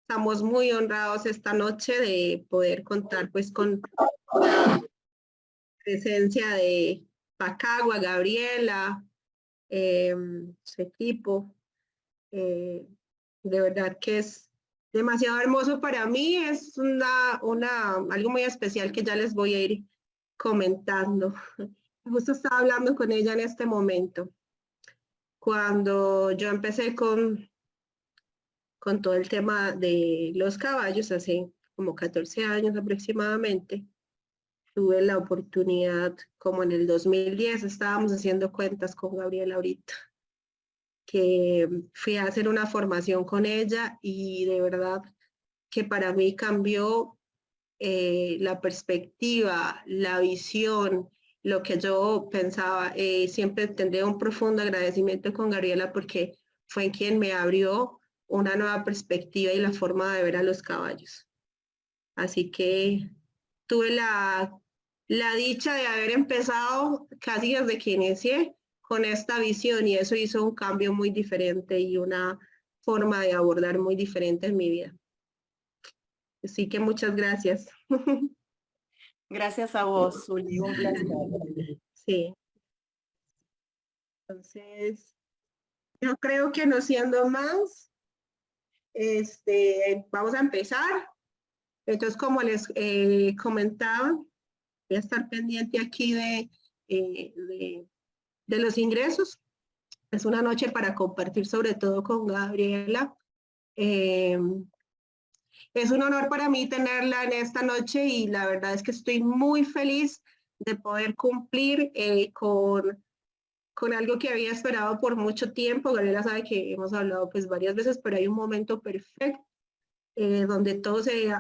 Estamos muy honrados esta noche de poder contar pues con la presencia de Pacagua, Gabriela, su equipo. Eh, de verdad que es demasiado hermoso para mí, es algo muy especial que ya les voy a ir comentando. Justo estaba hablando con ella en este momento, cuando yo empecé con todo el tema de los caballos hace como 14 años aproximadamente. Tuve la oportunidad, como en el 2010, estábamos haciendo cuentas con Gabriela ahorita, que fui a hacer una formación con ella y de verdad que para mí cambió la perspectiva, la visión, lo que yo pensaba. Siempre tendré un profundo agradecimiento con Gabriela porque fue quien me abrió una nueva perspectiva y la forma de ver a los caballos. Así que tuve la dicha de haber empezado casi desde que inicié con esta visión y eso hizo un cambio muy diferente y una forma de abordar muy diferente en mi vida. Así que muchas gracias. Gracias a vos, Zuli, un placer. Sí. Entonces, yo creo que no siendo más, vamos a empezar. Entonces, como les comentaba, voy a estar pendiente aquí de los ingresos. Es una noche para compartir sobre todo con Gabriela. Eh, es un honor para mí tenerla en esta noche y la verdad es que estoy muy feliz de poder cumplir con algo que había esperado por mucho tiempo. Gabriela sabe que hemos hablado pues varias veces, pero hay un momento perfecto donde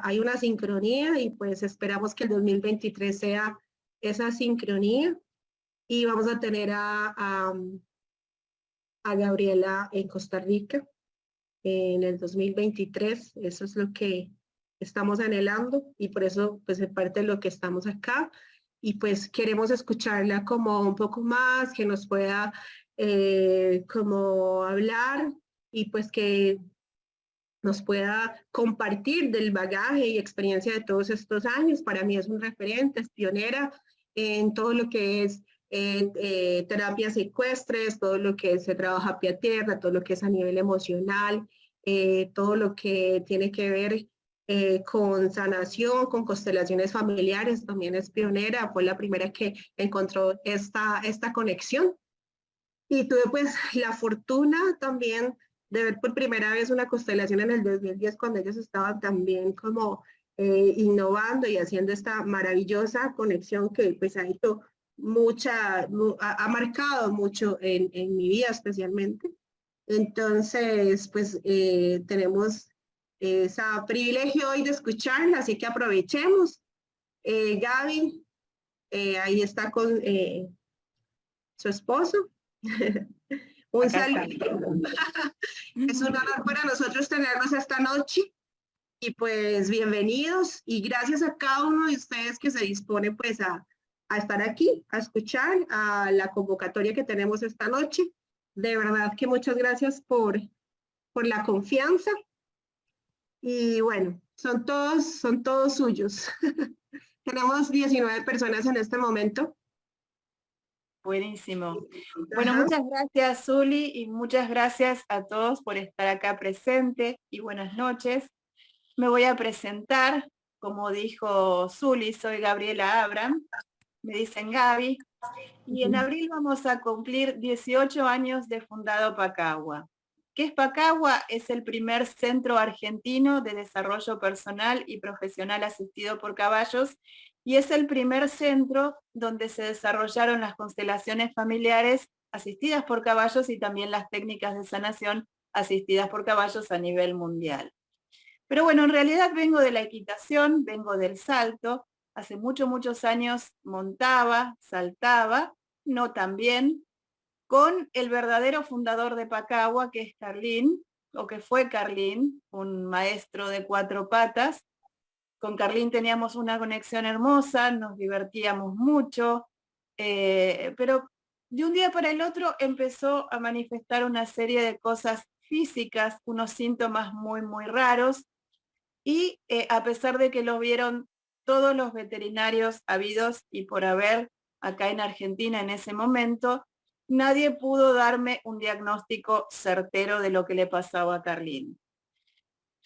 hay una sincronía y pues esperamos que el 2023 sea esa sincronía y vamos a tener a Gabriela en Costa Rica en el 2023. Eso es lo que estamos anhelando y por eso pues es parte de lo que estamos acá y pues queremos escucharla como un poco más, que nos pueda como hablar y pues que nos pueda compartir del bagaje y experiencia de todos estos años. Para mí es un referente, es pionera en todo lo que es terapias ecuestres, todo lo que se trabaja pie a tierra, todo lo que es a nivel emocional, todo lo que tiene que ver con sanación, con constelaciones familiares, también es pionera, fue la primera que encontró esta conexión. Y tuve pues la fortuna también de ver por primera vez una constelación en el 2010 cuando ellos estaban también como innovando y haciendo esta maravillosa conexión que pues ha hecho ha marcado mucho en mi vida especialmente. Entonces, pues tenemos ese privilegio hoy de escucharla, así que aprovechemos. Gaby, ahí está con su esposo. Un saludo. Es un honor para nosotros tenerlos esta noche y pues bienvenidos y gracias a cada uno de ustedes que se dispone pues a estar aquí, a escuchar a la convocatoria que tenemos esta noche. De verdad que muchas gracias por la confianza y bueno, son todos suyos. Tenemos 19 personas en este momento. Buenísimo. Bueno, Ajá. muchas gracias, Zuli, y muchas gracias a todos por estar acá presente y buenas noches. Me voy a presentar, como dijo Zuli, soy Gabriela Abram, me dicen Gaby, y en abril vamos a cumplir 18 años de fundado Pacagua. ¿Qué es Pacagua? Es el primer centro argentino de desarrollo personal y profesional asistido por caballos y es el primer centro donde se desarrollaron las constelaciones familiares asistidas por caballos y también las técnicas de sanación asistidas por caballos a nivel mundial. Pero bueno, en realidad vengo de la equitación, vengo del salto. Hace muchos años montaba, saltaba, no tan bien, con el verdadero fundador de Pacagua, que es Carlín, o que fue Carlín, un maestro de 4 patas. Con Carlín teníamos una conexión hermosa, nos divertíamos mucho, pero de un día para el otro empezó a manifestar una serie de cosas físicas, unos síntomas muy raros, y a pesar de que los vieron todos los veterinarios habidos y por haber acá en Argentina en ese momento, nadie pudo darme un diagnóstico certero de lo que le pasaba a Carlín.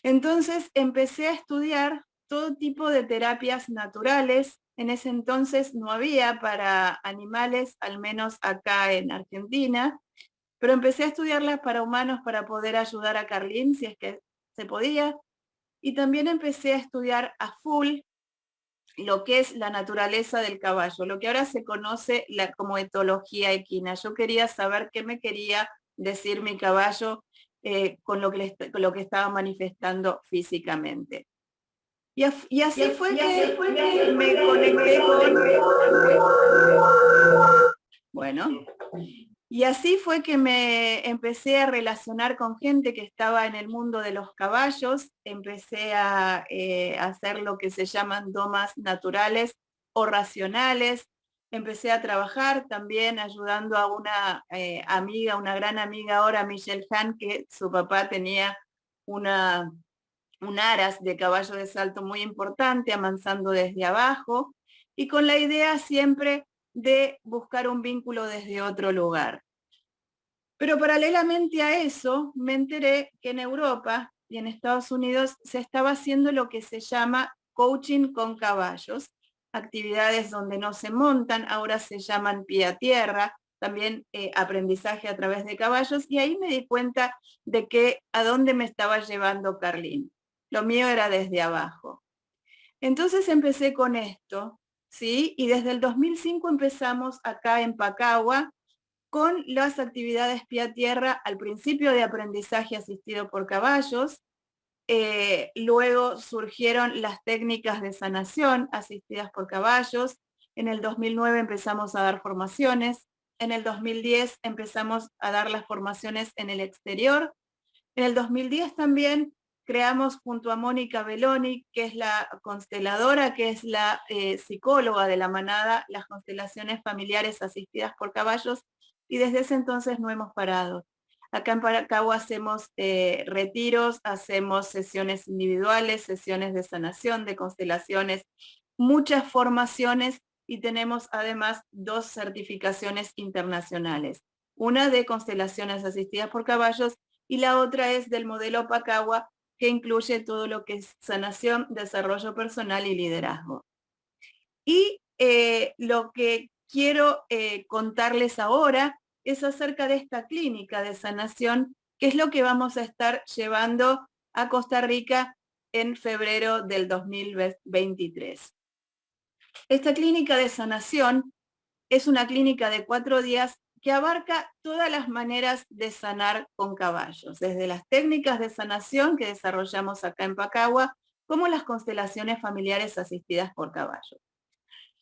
Entonces empecé a estudiar todo tipo de terapias naturales. En ese entonces no había para animales, al menos acá en Argentina, pero empecé a estudiarlas para humanos para poder ayudar a Carlín, si es que se podía. Y también empecé a estudiar a full lo que es la naturaleza del caballo, lo que ahora se conoce como etología equina. Yo quería saber qué me quería decir mi caballo con lo que estaba manifestando físicamente. Y así fue que me conecté con... Bueno, y así fue que me empecé a relacionar con gente que estaba en el mundo de los caballos, empecé a hacer lo que se llaman domas naturales o racionales, empecé a trabajar también ayudando a una amiga, una gran amiga ahora, Michelle Han, que su papá tenía un aras de caballo de salto muy importante, amansando desde abajo, y con la idea siempre de buscar un vínculo desde otro lugar. Pero paralelamente a eso, me enteré que en Europa y en Estados Unidos se estaba haciendo lo que se llama coaching con caballos, actividades donde no se montan, ahora se llaman pie a tierra, también aprendizaje a través de caballos, y ahí me di cuenta de que a dónde me estaba llevando Carlín. Lo mío era desde abajo. Entonces empecé con esto, ¿sí? Y desde el 2005 empezamos acá en Pacagua con las actividades pie a tierra, al principio de aprendizaje asistido por caballos, luego surgieron las técnicas de sanación asistidas por caballos, en el 2009 empezamos a dar formaciones, en el 2010 empezamos a dar las formaciones en el exterior, en el 2010 también creamos junto a Mónica Belloni, que es la consteladora, que es la psicóloga de la manada, las constelaciones familiares asistidas por caballos, y desde ese entonces no hemos parado. Acá en Paracagua hacemos retiros, hacemos sesiones individuales, sesiones de sanación, de constelaciones, muchas formaciones, y tenemos además 2 certificaciones internacionales. Una de constelaciones asistidas por caballos y la otra es del modelo Pacagua, que incluye todo lo que es sanación, desarrollo personal y liderazgo. Y lo que quiero contarles ahora es acerca de esta clínica de sanación, que es lo que vamos a estar llevando a Costa Rica en febrero del 2023. Esta clínica de sanación es una clínica de 4 días que abarca todas las maneras de sanar con caballos, desde las técnicas de sanación que desarrollamos acá en Pacagua, como las constelaciones familiares asistidas por caballos.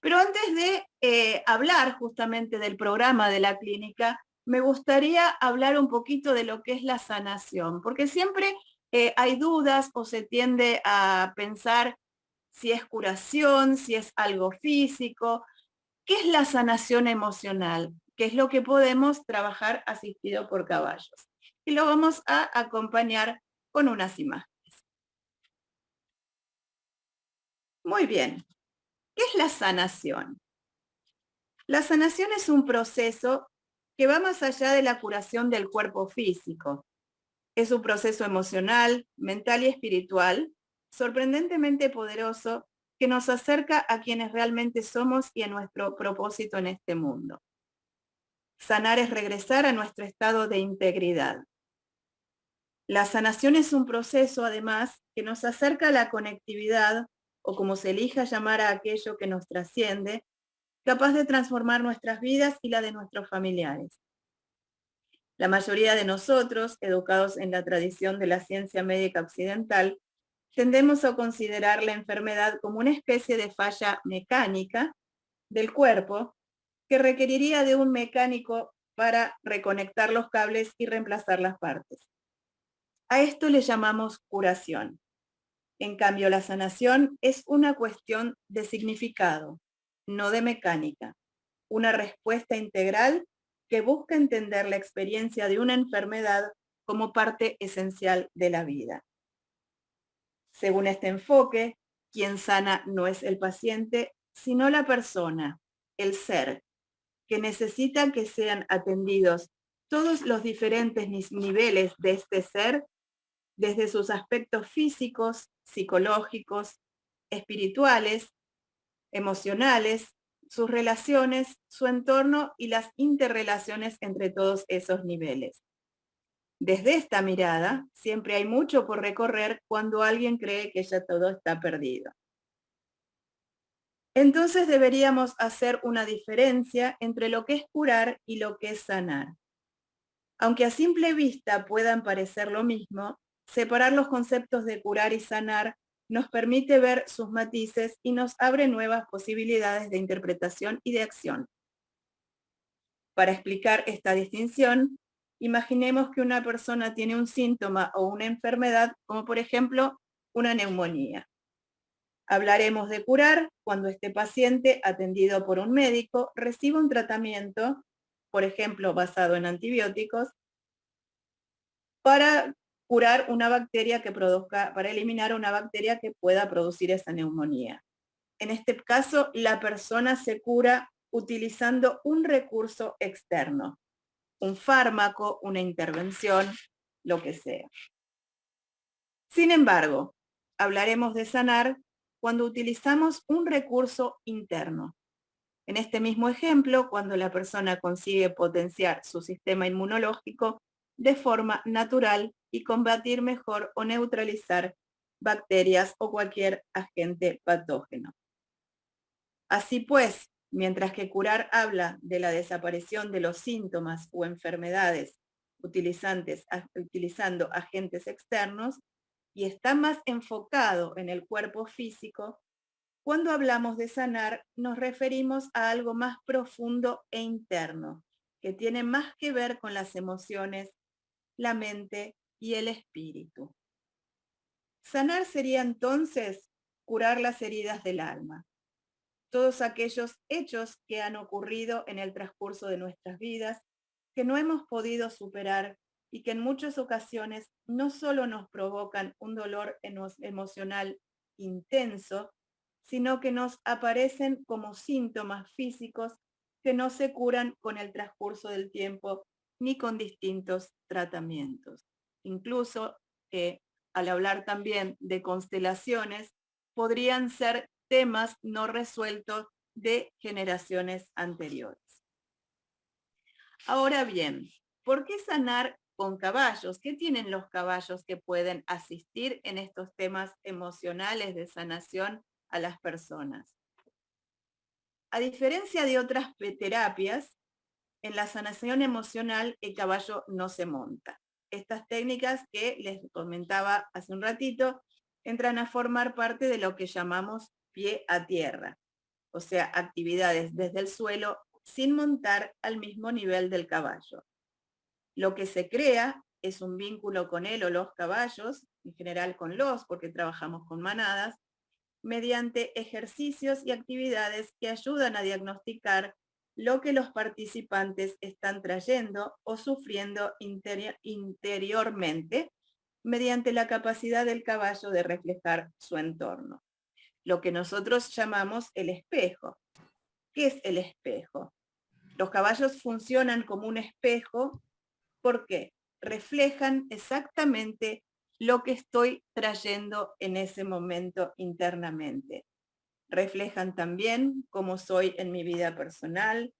Pero antes de hablar justamente del programa de la clínica, me gustaría hablar un poquito de lo que es la sanación, porque siempre hay dudas o se tiende a pensar si es curación, si es algo físico. ¿Qué es la sanación emocional? ¿Qué es lo que podemos trabajar asistido por caballos? Y lo vamos a acompañar con unas imágenes. Muy bien. ¿Qué es la sanación? La sanación es un proceso que va más allá de la curación del cuerpo físico. Es un proceso emocional, mental y espiritual, sorprendentemente poderoso, que nos acerca a quienes realmente somos y a nuestro propósito en este mundo. Sanar es regresar a nuestro estado de integridad. La sanación es un proceso, además, que nos acerca a la conectividad, o como se elija llamar a aquello que nos trasciende, capaz de transformar nuestras vidas y la de nuestros familiares. La mayoría de nosotros, educados en la tradición de la ciencia médica occidental, tendemos a considerar la enfermedad como una especie de falla mecánica del cuerpo que requeriría de un mecánico para reconectar los cables y reemplazar las partes. A esto le llamamos curación. En cambio, la sanación es una cuestión de significado, no de mecánica. Una respuesta integral que busca entender la experiencia de una enfermedad como parte esencial de la vida. Según este enfoque, quien sana no es el paciente, sino la persona, el ser, que necesita que sean atendidos todos los diferentes niveles de este ser, desde sus aspectos físicos, psicológicos, espirituales, emocionales, sus relaciones, su entorno y las interrelaciones entre todos esos niveles. Desde esta mirada, siempre hay mucho por recorrer cuando alguien cree que ya todo está perdido. Entonces deberíamos hacer una diferencia entre lo que es curar y lo que es sanar. Aunque a simple vista puedan parecer lo mismo, separar los conceptos de curar y sanar nos permite ver sus matices y nos abre nuevas posibilidades de interpretación y de acción. Para explicar esta distinción, imaginemos que una persona tiene un síntoma o una enfermedad, como por ejemplo una neumonía. Hablaremos de curar cuando este paciente, atendido por un médico, recibe un tratamiento, por ejemplo, basado en antibióticos, para curar una bacteria que produzca, para eliminar una bacteria que pueda producir esa neumonía. En este caso, la persona se cura utilizando un recurso externo, un fármaco, una intervención, lo que sea. Sin embargo, hablaremos de sanar cuando utilizamos un recurso interno. En este mismo ejemplo, cuando la persona consigue potenciar su sistema inmunológico de forma natural y combatir mejor o neutralizar bacterias o cualquier agente patógeno. Así pues, mientras que curar habla de la desaparición de los síntomas o enfermedades utilizando agentes externos y está más enfocado en el cuerpo físico, cuando hablamos de sanar nos referimos a algo más profundo e interno, que tiene más que ver con las emociones, la mente y el espíritu. Sanar sería entonces curar las heridas del alma, todos aquellos hechos que han ocurrido en el transcurso de nuestras vidas, que no hemos podido superar y que en muchas ocasiones no solo nos provocan un dolor emocional intenso, sino que nos aparecen como síntomas físicos que no se curan con el transcurso del tiempo ni con distintos tratamientos. Incluso al hablar también de constelaciones, podrían ser temas no resueltos de generaciones anteriores. Ahora bien, ¿por qué sanar con caballos? ¿Qué tienen los caballos que pueden asistir en estos temas emocionales de sanación a las personas? A diferencia de otras terapias, en la sanación emocional el caballo no se monta. Estas técnicas que les comentaba hace un ratito entran a formar parte de lo que llamamos pie a tierra, o sea, actividades desde el suelo sin montar al mismo nivel del caballo. Lo que se crea es un vínculo con él o los caballos, en general con los, porque trabajamos con manadas, mediante ejercicios y actividades que ayudan a diagnosticar lo que los participantes están trayendo o sufriendo interiormente mediante la capacidad del caballo de reflejar su entorno. Lo que nosotros llamamos el espejo. ¿Qué es el espejo? Los caballos funcionan como un espejo porque reflejan exactamente lo que estoy trayendo en ese momento internamente. Reflejan también cómo soy en mi vida personal,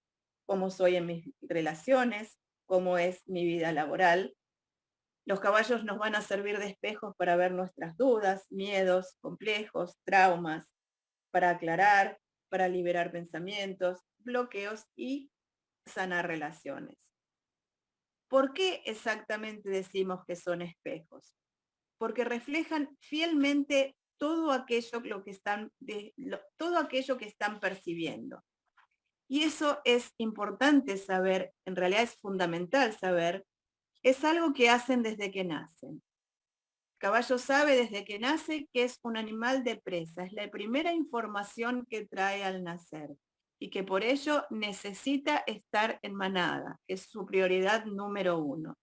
cómo soy en mis relaciones, cómo es mi vida laboral. Los caballos nos van a servir de espejos para ver nuestras dudas, miedos, complejos, traumas, para aclarar, para liberar pensamientos, bloqueos y sanar relaciones. ¿Por qué exactamente decimos que son espejos? Porque reflejan fielmente todo aquello que están percibiendo. Y eso es importante saber, en realidad es fundamental saber, es algo que hacen desde que nacen. El caballo sabe desde que nace que es un animal de presa, es la primera información que trae al nacer y que por ello necesita estar en manada, que es su prioridad número 1.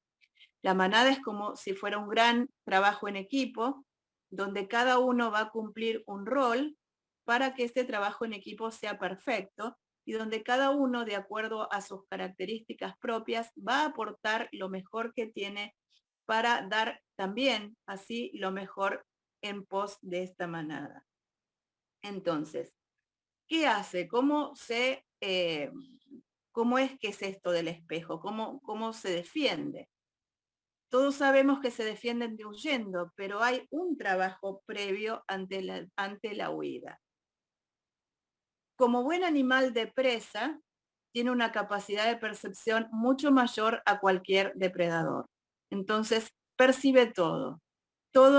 La manada es como si fuera un gran trabajo en equipo, donde cada uno va a cumplir un rol para que este trabajo en equipo sea perfecto y donde cada uno, de acuerdo a sus características propias, va a aportar lo mejor que tiene para dar también así lo mejor en pos de esta manada. Entonces, ¿qué hace? ¿Cómo es que es esto del espejo? ¿Cómo se defiende? Todos sabemos que se defienden de huyendo, pero hay un trabajo previo ante la huida. Como buen animal de presa, tiene una capacidad de percepción mucho mayor a cualquier depredador. Entonces, percibe todo,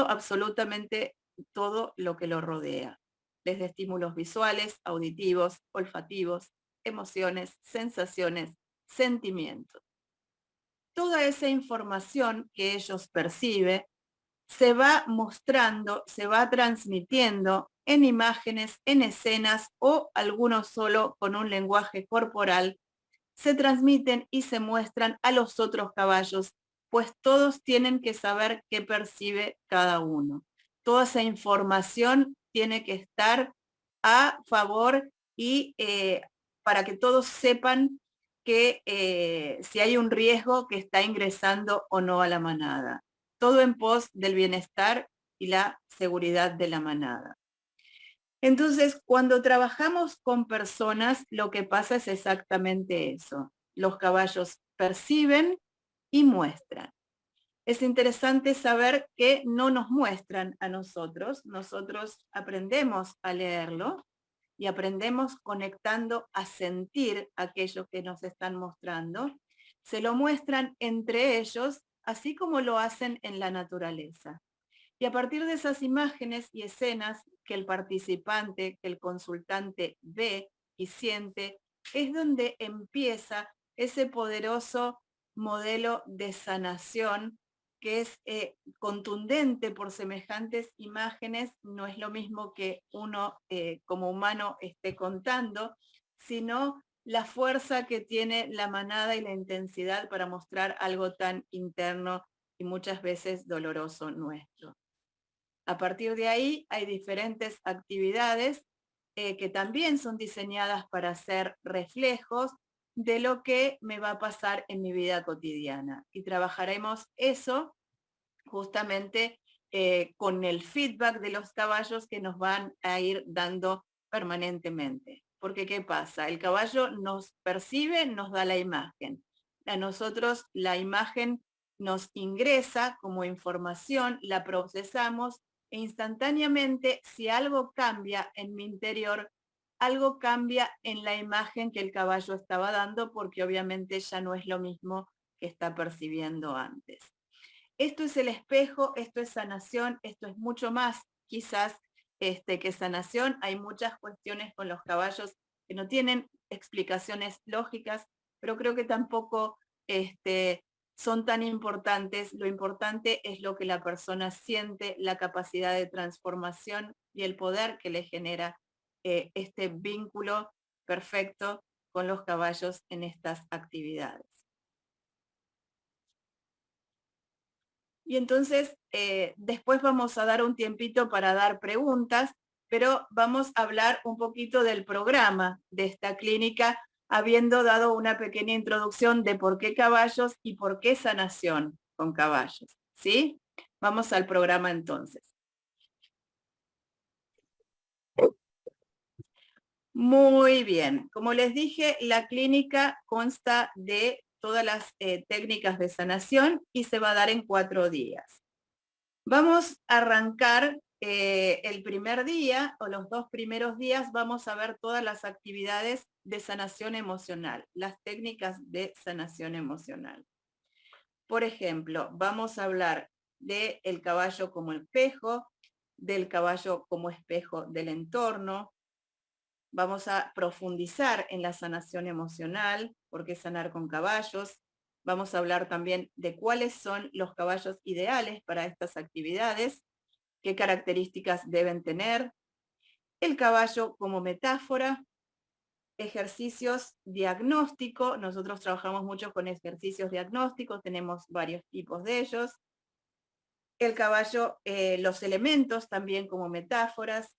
absolutamente todo lo que lo rodea, desde estímulos visuales, auditivos, olfativos, emociones, sensaciones, sentimientos. Toda esa información que ellos perciben se va mostrando, se va transmitiendo en imágenes, en escenas o algunos solo con un lenguaje corporal, se transmiten y se muestran a los otros caballos, pues todos tienen que saber qué percibe cada uno. Toda esa información tiene que estar a favor y para que todos sepan que si hay un riesgo que está ingresando o no a la manada. Todo en pos del bienestar y la seguridad de la manada. Entonces, cuando trabajamos con personas, lo que pasa es exactamente eso. Los caballos perciben y muestran. Es interesante saber que no nos muestran a nosotros. Nosotros aprendemos a leerlo y aprendemos conectando a sentir aquello que nos están mostrando. Se lo muestran entre ellos, así como lo hacen en la naturaleza. Y a partir de esas imágenes y escenas que el participante, que el consultante ve y siente, es donde empieza ese poderoso modelo de sanación que es contundente por semejantes imágenes. No es lo mismo que uno como humano esté contando, sino la fuerza que tiene la manada y la intensidad para mostrar algo tan interno y muchas veces doloroso nuestro. A partir de ahí hay diferentes actividades que también son diseñadas para ser reflejos de lo que me va a pasar en mi vida cotidiana. Y trabajaremos eso justamente con el feedback de los caballos que nos van a ir dando permanentemente. Porque ¿qué pasa? El caballo nos percibe, nos da la imagen. A nosotros la imagen nos ingresa como información, la procesamos e instantáneamente, si algo cambia en mi interior, algo cambia en la imagen que el caballo estaba dando, porque obviamente ya no es lo mismo que está percibiendo antes. Esto es el espejo, esto es sanación, esto es mucho más quizás que sanación. Hay muchas cuestiones con los caballos que no tienen explicaciones lógicas, pero creo que tampoco son tan importantes. Lo importante es lo que la persona siente, la capacidad de transformación y el poder que le genera este vínculo perfecto con los caballos en estas actividades. Y entonces después vamos a dar un tiempito para dar preguntas, pero vamos a hablar un poquito del programa de esta clínica, habiendo dado una pequeña introducción de por qué caballos y por qué sanación con caballos. ¿Sí? Vamos al programa entonces. Muy bien. Como les dije, la clínica consta de todas las técnicas de sanación y se va a dar en 4 días. Vamos a arrancar el primer día o los 2 primeros días. Vamos a ver todas las actividades de sanación emocional, las técnicas de sanación emocional. Por ejemplo, vamos a hablar del caballo como espejo, del caballo como espejo del entorno. Vamos a profundizar en la sanación emocional, por qué sanar con caballos. Vamos a hablar también de cuáles son los caballos ideales para estas actividades, qué características deben tener, el caballo como metáfora, ejercicios diagnósticos. Nosotros trabajamos mucho con ejercicios diagnósticos, tenemos varios tipos de ellos. el caballo, los elementos también como metáforas,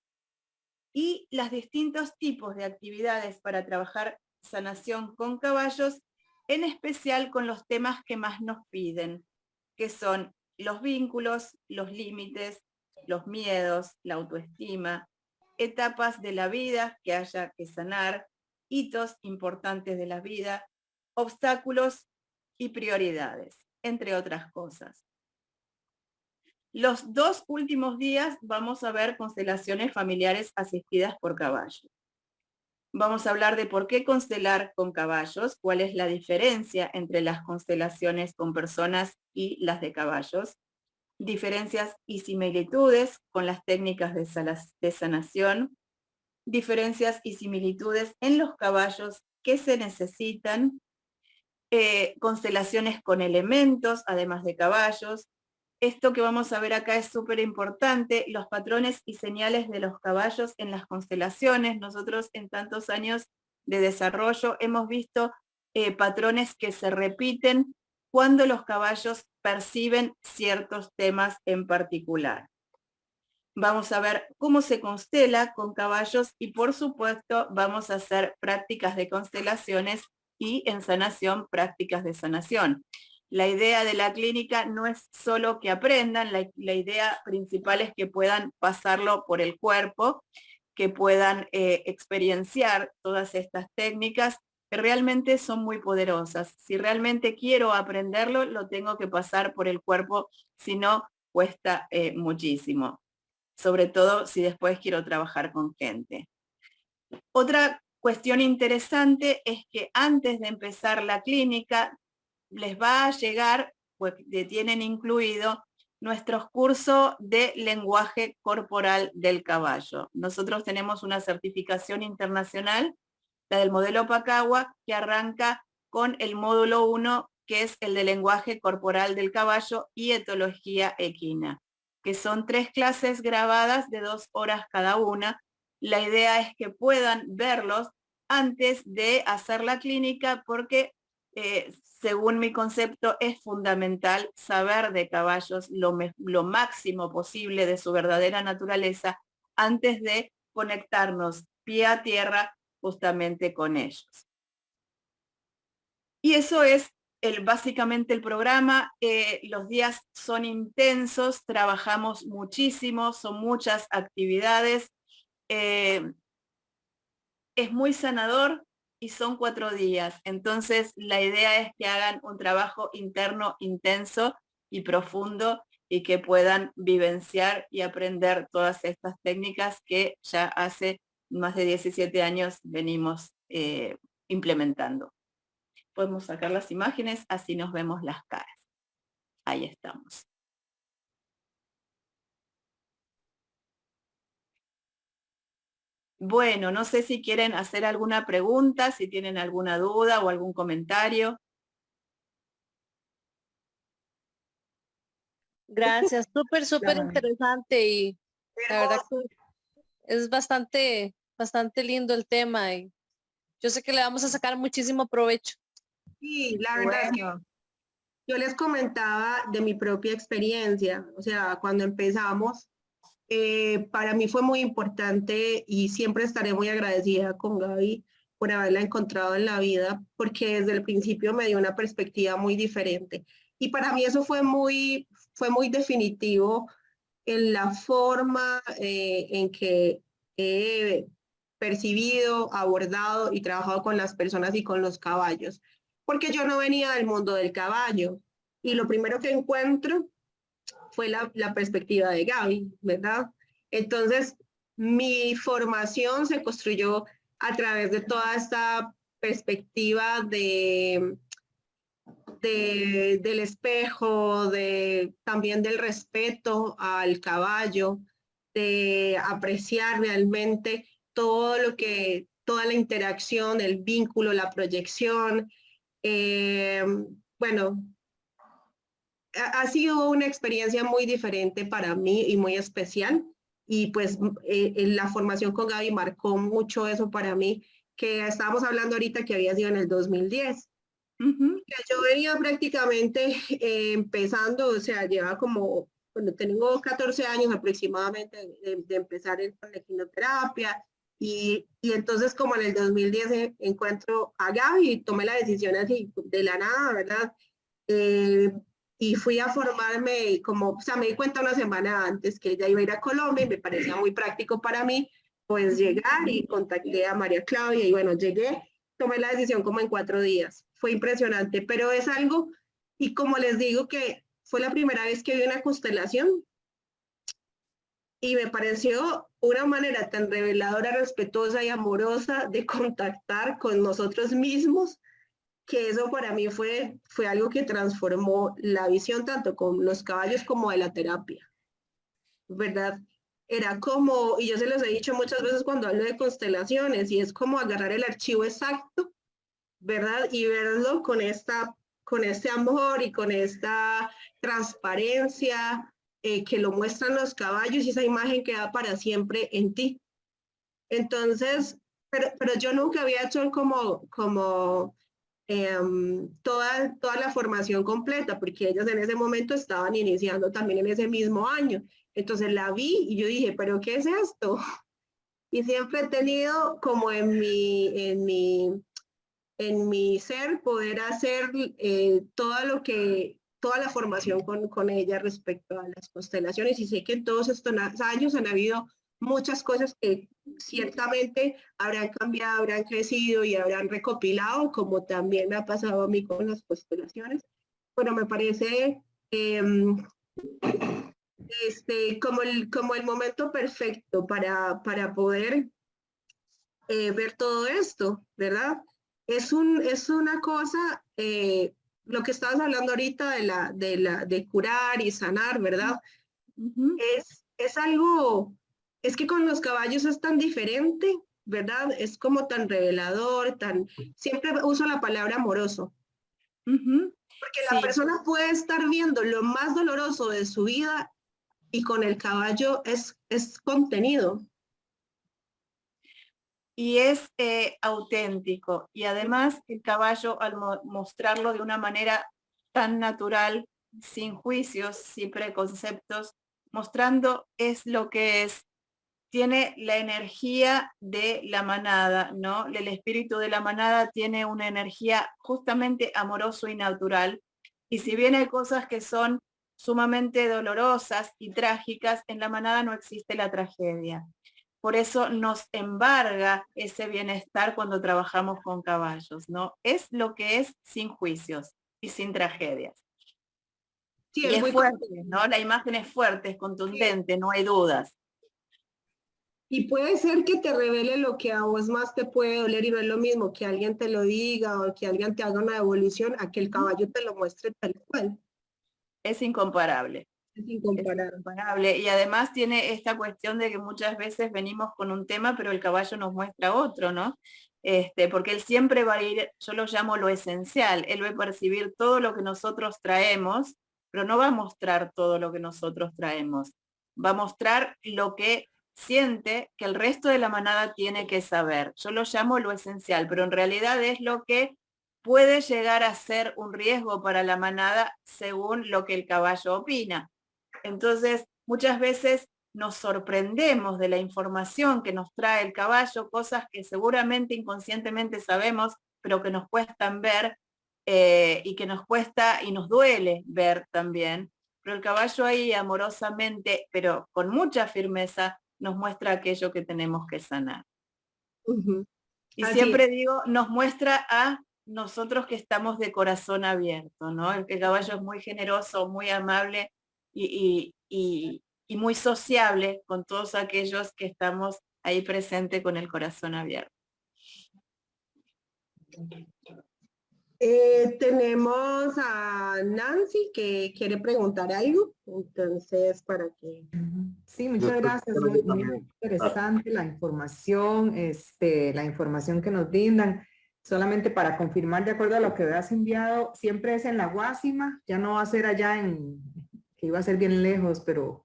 y los distintos tipos de actividades para trabajar sanación con caballos, en especial con los temas que más nos piden, que son los vínculos, los límites, los miedos, la autoestima, etapas de la vida que haya que sanar, hitos importantes de la vida, obstáculos y prioridades, entre otras cosas. Los 2 últimos días vamos a ver constelaciones familiares asistidas por caballos. Vamos a hablar de por qué constelar con caballos, cuál es la diferencia entre las constelaciones con personas y las de caballos, diferencias y similitudes con las técnicas de sanación, diferencias y similitudes en los caballos que se necesitan, constelaciones con elementos, además de caballos. Esto que vamos a ver acá es súper importante, los patrones y señales de los caballos en las constelaciones. Nosotros en tantos años de desarrollo hemos visto patrones que se repiten cuando los caballos perciben ciertos temas en particular. Vamos a ver cómo se constela con caballos y por supuesto vamos a hacer prácticas de constelaciones y en sanación prácticas de sanación. La idea de la clínica no es solo que aprendan, la idea principal es que puedan pasarlo por el cuerpo, que puedan experienciar todas estas técnicas que realmente son muy poderosas. Si realmente quiero aprenderlo, lo tengo que pasar por el cuerpo, si no, cuesta muchísimo. Sobre todo si después quiero trabajar con gente. Otra cuestión interesante es que antes de empezar la clínica les va a llegar, pues tienen incluido nuestros cursos de lenguaje corporal del caballo. Nosotros tenemos una certificación internacional, la del modelo Pacagua, que arranca con el módulo 1, que es el de lenguaje corporal del caballo y etología equina, que son 3 clases grabadas de 2 horas cada una. La idea es que puedan verlos antes de hacer la clínica porque según mi concepto es fundamental saber de caballos lo máximo posible de su verdadera naturaleza antes de conectarnos pie a tierra justamente con ellos. Y eso es básicamente el programa. Los días son intensos, trabajamos muchísimo, son muchas actividades. Es muy sanador y son 4 días. Entonces la idea es que hagan un trabajo interno intenso y profundo y que puedan vivenciar y aprender todas estas técnicas que ya hace más de 17 años venimos implementando. Podemos sacar las imágenes, así nos vemos las caras. Ahí estamos. Bueno, no sé si quieren hacer alguna pregunta, si tienen alguna duda o algún comentario. Gracias, súper interesante y la verdad que es bastante lindo el tema y yo sé que le vamos a sacar muchísimo provecho. Sí, la verdad es que yo les comentaba de mi propia experiencia, o sea, cuando empezamos, para mí fue muy importante y siempre estaré muy agradecida con Gaby por haberla encontrado en la vida, porque desde el principio me dio una perspectiva muy diferente. Y para mí eso fue muy definitivo en la forma en que he percibido, abordado y trabajado con las personas y con los caballos, porque yo no venía del mundo del caballo y lo primero que encuentro fue la perspectiva de Gaby, ¿verdad? Entonces, mi formación se construyó a través de toda esta perspectiva del espejo, también del respeto al caballo, de apreciar realmente toda la interacción, el vínculo, la proyección. Bueno, ha sido una experiencia muy diferente para mí y muy especial. Y pues la formación con Gaby marcó mucho eso para mí, que estábamos hablando ahorita que había sido en el 2010. Yo venía prácticamente empezando, o sea, llevaba como bueno, tengo 14 años aproximadamente de empezar con la quimioterapia, y entonces como en el 2010 encuentro a Gaby y tomé la decisión así de la nada, ¿verdad? Y fui a formarme como, o sea, me di cuenta una semana antes que ella iba a ir a Colombia y me parecía muy práctico para mí, pues llegar, y contacté a María Claudia y bueno, llegué, tomé la decisión como en 4 días. Fue impresionante, pero es algo, y como les digo que fue la primera vez que vi una constelación, y me pareció una manera tan reveladora, respetuosa y amorosa de contactar con nosotros mismos, que eso para mí fue algo que transformó la visión tanto con los caballos como de la terapia, ¿verdad? Era como, y yo se los he dicho muchas veces cuando hablo de constelaciones, y es como agarrar el archivo exacto, ¿verdad? Y verlo con este amor y con esta transparencia, que lo muestran los caballos, y esa imagen queda para siempre en ti. Entonces, pero yo nunca había hecho como toda la formación completa, porque ellas en ese momento estaban iniciando también en ese mismo año. Entonces la vi y yo dije, ¿pero qué es esto? Y siempre he tenido como en mi ser poder hacer toda la formación con ella respecto a las constelaciones, y sé que en todos estos años han habido muchas cosas que ciertamente habrán cambiado, habrán crecido y habrán recopilado, como también me ha pasado a mí con las constelaciones. Bueno, me parece como el momento perfecto para poder ver todo esto, ¿verdad? Es una cosa, lo que estabas hablando ahorita de curar y sanar, ¿verdad? Ujú. Es algo, es que con los caballos es tan diferente, ¿verdad? Es como tan revelador, siempre uso la palabra amoroso, Ujú. porque la Sí, persona puede estar viendo lo más doloroso de su vida, y con el caballo es contenido. y es auténtico. Y además el caballo, al mostrarlo de una manera tan natural, sin juicios, sin preconceptos, mostrando es lo que es, tiene la energía de la manada, ¿no? El espíritu de la manada tiene una energía justamente amoroso y natural. Y si bien hay cosas que son sumamente dolorosas y trágicas, en la manada no existe la tragedia. Por eso nos embarga ese bienestar cuando trabajamos con caballos, ¿no? Es lo que es sin juicios y sin tragedias. Sí, Y es es muy fuerte, ¿no? La imagen es fuerte, es sí. contundente, no hay dudas. Y puede ser que te revele lo que a vos más te puede doler, y no es lo mismo que alguien te lo diga o que alguien te haga una devolución a que el caballo te lo muestre tal cual. Es incomparable. Es Es incomparable. incomparable. Y además tiene esta cuestión de que muchas veces venimos con un tema, pero el caballo nos muestra otro, ¿no? Porque él siempre va a ir, yo lo llamo lo esencial, él va a percibir todo lo que nosotros traemos, pero no va a mostrar todo lo que nosotros traemos. Va a mostrar lo que siente que el resto de la manada tiene que saber. Yo lo llamo lo esencial, pero en realidad es lo que puede llegar a ser un riesgo para la manada según lo que el caballo opina. Entonces, muchas veces nos sorprendemos de la información que nos trae el caballo, cosas que seguramente inconscientemente sabemos, pero que nos cuestan ver, y que nos cuesta y nos duele ver también. Pero el caballo ahí amorosamente, pero con mucha firmeza, nos muestra aquello que tenemos que sanar. Ujú. Y Así es. siempre digo, nos muestra a nosotros que estamos de corazón abierto, ¿no? El caballo es muy generoso, muy amable y muy sociable con todos aquellos que estamos ahí presente con el corazón abierto. Tenemos a Nancy que quiere preguntar algo, entonces para que... Sí, muchas gracias. Muy interesante la información que nos brindan. Solamente para confirmar, de acuerdo a lo que has enviado, siempre es en la Guásima, ya no va a ser allá que iba a ser bien lejos, pero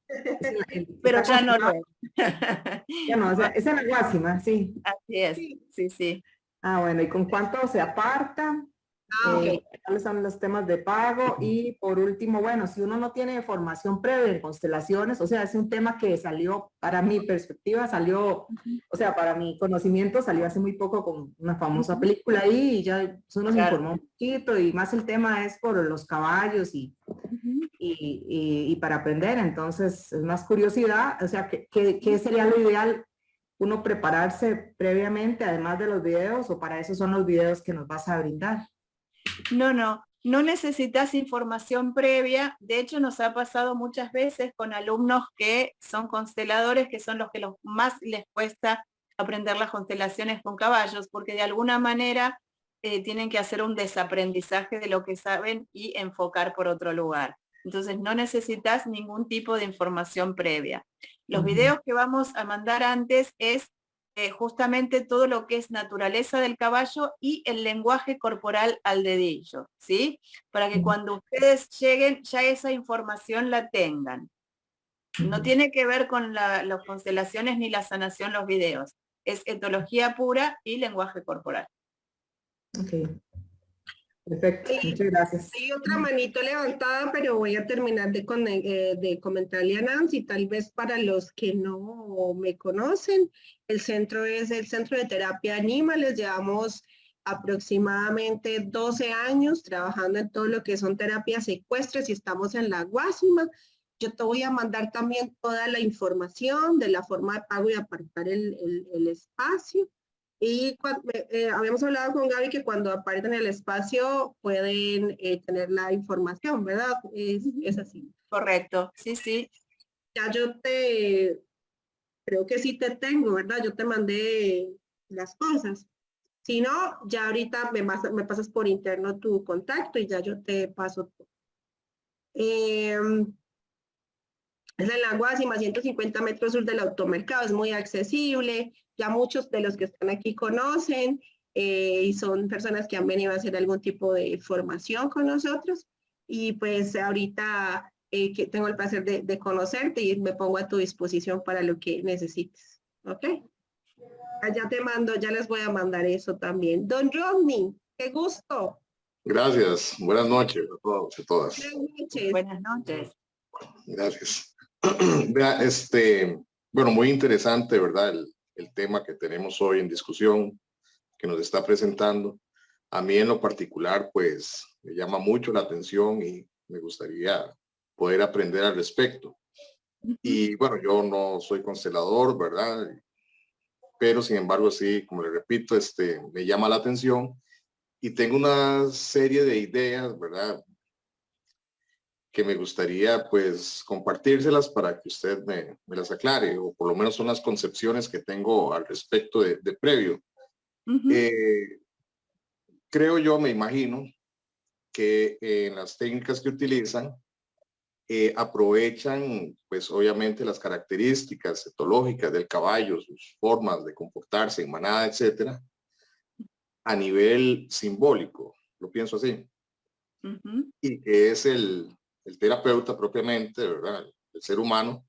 Pero está ya no lo confirmado. es. Ya no, o sea, es en la Guásima, sí. Así es, sí, sí. Ah, bueno, ¿y con cuánto se aparta? Ok. cuáles son los temas de pago y por último, bueno, si uno no tiene formación previa en constelaciones, o sea, es un tema que salió, para mi perspectiva, salió, o sea, para mi conocimiento salió hace muy poco con una famosa película ahí y ya eso nos informó un poquito y más el tema es por los caballos y para aprender, entonces es más curiosidad, o sea, ¿qué sería lo ideal? Uno prepararse previamente, además de los videos, o para eso son los videos que nos vas a brindar. No necesitas información previa. De hecho, nos ha pasado muchas veces con alumnos que son consteladores, que son los que más les cuesta aprender las constelaciones con caballos, porque de alguna manera tienen que hacer un desaprendizaje de lo que saben y enfocar por otro lugar. Entonces, no necesitas ningún tipo de información previa. Los videos que vamos a mandar antes es justamente todo lo que es naturaleza del caballo y el lenguaje corporal al dedillo, ¿sí? Para que cuando ustedes lleguen ya esa información la tengan. No tiene que ver con las constelaciones ni la sanación los videos. Es etología pura y lenguaje corporal. Ok. Perfecto, muchas gracias. Hay otra manito levantada, pero voy a terminar de comentarle a Nancy, tal vez para los que no me conocen, el centro es el Centro de Terapia Animales, llevamos aproximadamente 12 años trabajando en todo lo que son terapias ecuestres y estamos en La Guásima. Yo te voy a mandar también toda la información de la forma de pago y apartar el espacio. Y habíamos hablado con Gaby que cuando aparten el espacio pueden tener la información, ¿verdad? Es así. Correcto, sí, sí. Ya creo que sí te tengo, ¿verdad? Yo te mandé las cosas. Si no, ya ahorita me pasas por interno tu contacto y ya yo te paso todo. Es en La Guásima, 150 metros sur del automercado, es muy accesible, ya muchos de los que están aquí conocen y son personas que han venido a hacer algún tipo de formación con nosotros y pues ahorita que tengo el placer de conocerte y me pongo a tu disposición para lo que necesites, ¿ok? Ya te mando, ya les voy a mandar eso también. Don Rodney, qué gusto. Gracias, buenas noches a todos y todas. Buenas noches. Buenas noches. Gracias. Vea, bueno, muy interesante, ¿verdad? El tema que tenemos hoy en discusión, que nos está presentando. A mí en lo particular, pues, me llama mucho la atención y me gustaría poder aprender al respecto. Y bueno, yo no soy constelador, ¿verdad? Pero sin embargo, sí, como le repito, me llama la atención y tengo una serie de ideas, ¿verdad? Que me gustaría pues compartírselas para que usted me las aclare, o por lo menos son las concepciones que tengo al respecto de previo. Creo yo, me imagino, que en las técnicas que utilizan, aprovechan pues obviamente las características etológicas del caballo, sus formas de comportarse en manada, etcétera, a nivel simbólico, lo pienso así. Y que es el terapeuta propiamente, ¿verdad? El ser humano,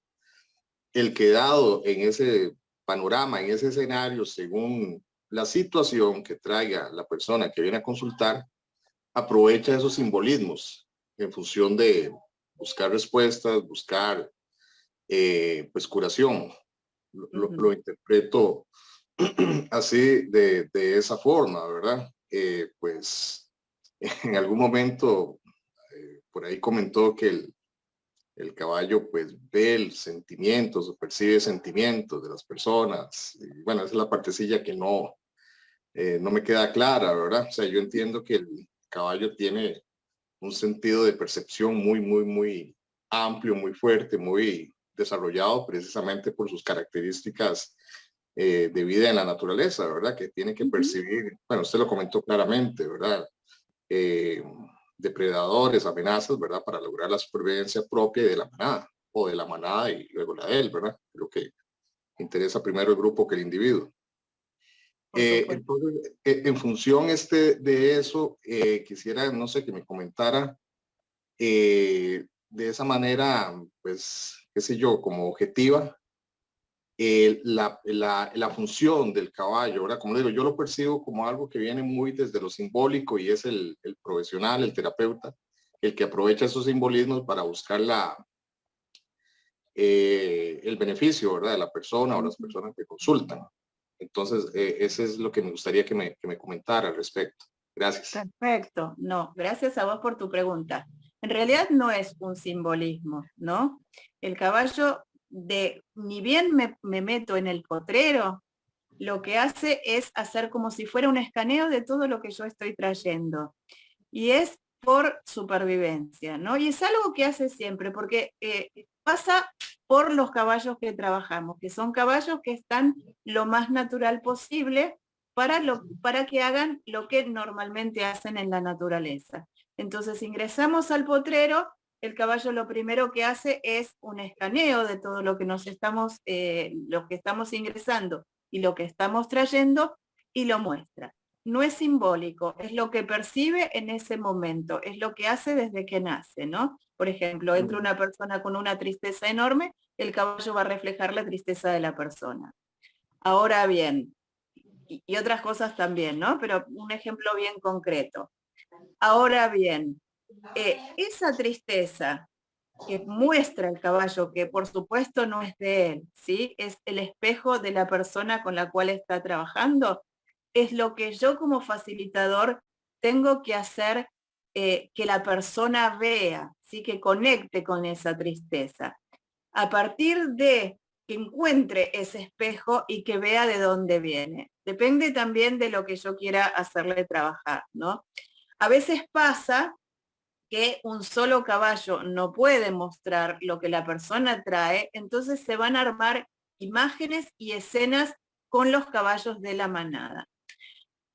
el que dado en ese panorama, en ese escenario, según la situación que traiga la persona que viene a consultar, aprovecha esos simbolismos en función de buscar respuestas, buscar pues curación. Lo interpreto así de esa forma, ¿verdad? Pues en algún momento por ahí comentó que el caballo pues ve el sentimientos o percibe sentimientos de las personas. Y bueno, esa es la partecilla que no me queda clara, ¿verdad? O sea, yo entiendo que el caballo tiene un sentido de percepción muy amplio, muy fuerte, muy desarrollado precisamente por sus características de vida en la naturaleza, ¿verdad? Que tiene que percibir, bueno, usted lo comentó claramente, ¿verdad? Depredadores, amenazas, ¿verdad? Para lograr la supervivencia propia de la manada o de la manada y luego la de él, ¿verdad? Lo que interesa primero el grupo que el individuo. Entonces, en función de eso, quisiera, no sé, que me comentara de esa manera, pues, qué sé yo, como objetiva, la función del caballo, ¿verdad? Como digo, yo lo percibo como algo que viene muy desde lo simbólico y es el profesional, el terapeuta, el que aprovecha esos simbolismos para buscar el beneficio, ¿verdad? De la persona o las personas que consultan. Entonces, ese es lo que me gustaría que me comentara al respecto. Gracias. Perfecto. No, gracias a vos por tu pregunta. En realidad no es un simbolismo, ¿no? El caballo, ni bien me meto en el potrero, lo que hace es hacer como si fuera un escaneo de todo lo que yo estoy trayendo. Y es por supervivencia, ¿no? Y es algo que hace siempre, porque pasa por los caballos que trabajamos, que son caballos que están lo más natural posible para que hagan lo que normalmente hacen en la naturaleza. Entonces ingresamos al potrero, el caballo lo primero que hace es un escaneo de todo lo que lo que estamos ingresando y lo que estamos trayendo y lo muestra. No es simbólico, es lo que percibe en ese momento, es lo que hace desde que nace, ¿no? Por ejemplo, entra una persona con una tristeza enorme, el caballo va a reflejar la tristeza de la persona. Ahora bien, y otras cosas también, ¿no? Pero un ejemplo bien concreto. Ahora bien, esa tristeza que muestra el caballo, que por supuesto no es de él, ¿sí? Es el espejo de la persona con la cual está trabajando, es lo que yo como facilitador tengo que hacer que la persona vea, ¿sí? Que conecte con esa tristeza. A partir de que encuentre ese espejo y que vea de dónde viene. Depende también de lo que yo quiera hacerle trabajar, ¿no? A veces pasa que un solo caballo no puede mostrar lo que la persona trae, entonces se van a armar imágenes y escenas con los caballos de la manada.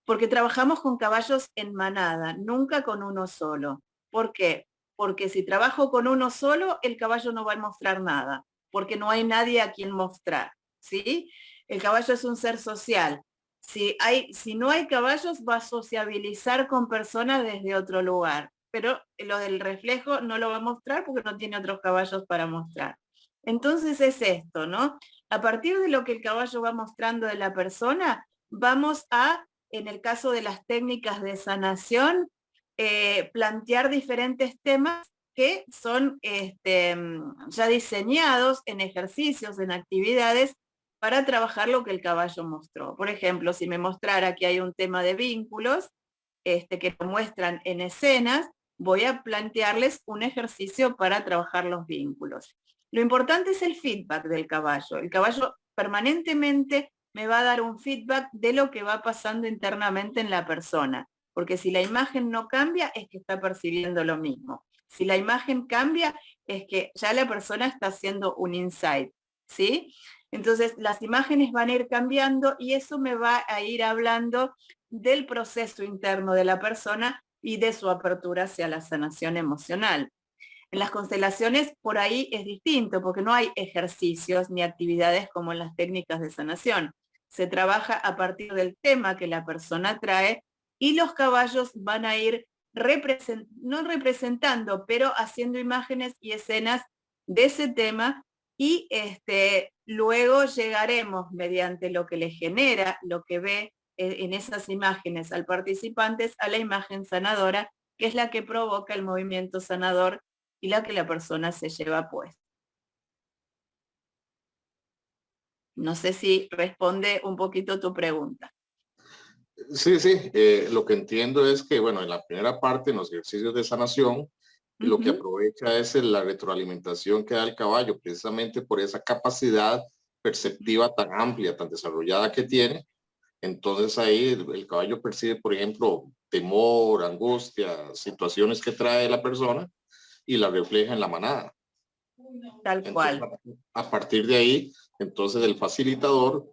Porque trabajamos con caballos en manada, nunca con uno solo. ¿Por qué? Porque si trabajo con uno solo, el caballo no va a mostrar nada, porque no hay nadie a quien mostrar, ¿sí? El caballo es un ser social. Si no hay caballos, va a sociabilizar con personas desde otro lugar, pero lo del reflejo no lo va a mostrar porque no tiene otros caballos para mostrar. Entonces es esto, ¿no? A partir de lo que el caballo va mostrando de la persona, vamos a, en el caso de las técnicas de sanación, plantear diferentes temas que son ya diseñados en ejercicios, en actividades, para trabajar lo que el caballo mostró. Por ejemplo, si me mostrara que hay un tema de vínculos, que lo muestran en escenas, voy a plantearles un ejercicio para trabajar los vínculos. Lo importante es el feedback del caballo. El caballo permanentemente me va a dar un feedback de lo que va pasando internamente en la persona, porque si la imagen no cambia es que está percibiendo lo mismo. Si la imagen cambia es que ya la persona está haciendo un insight, ¿sí? Entonces las imágenes van a ir cambiando y eso me va a ir hablando del proceso interno de la persona y de su apertura hacia la sanación emocional. En las constelaciones por ahí es distinto porque no hay ejercicios ni actividades como en las técnicas de sanación. Se trabaja a partir del tema que la persona trae y los caballos van a ir no representando, pero haciendo imágenes y escenas de ese tema y luego llegaremos mediante lo que le genera, lo que ve en esas imágenes al participante, a la imagen sanadora, que es la que provoca el movimiento sanador y la que la persona se lleva puesta. No sé si responde un poquito tu pregunta. Sí, sí, lo que entiendo es que, bueno, en la primera parte, en los ejercicios de sanación, lo que aprovecha es la retroalimentación que da el caballo, precisamente por esa capacidad perceptiva tan amplia, tan desarrollada que tiene. Entonces ahí el caballo percibe, por ejemplo, temor, angustia, situaciones que trae la persona y la refleja en la manada. Tal cual. Entonces, a partir de ahí, entonces el facilitador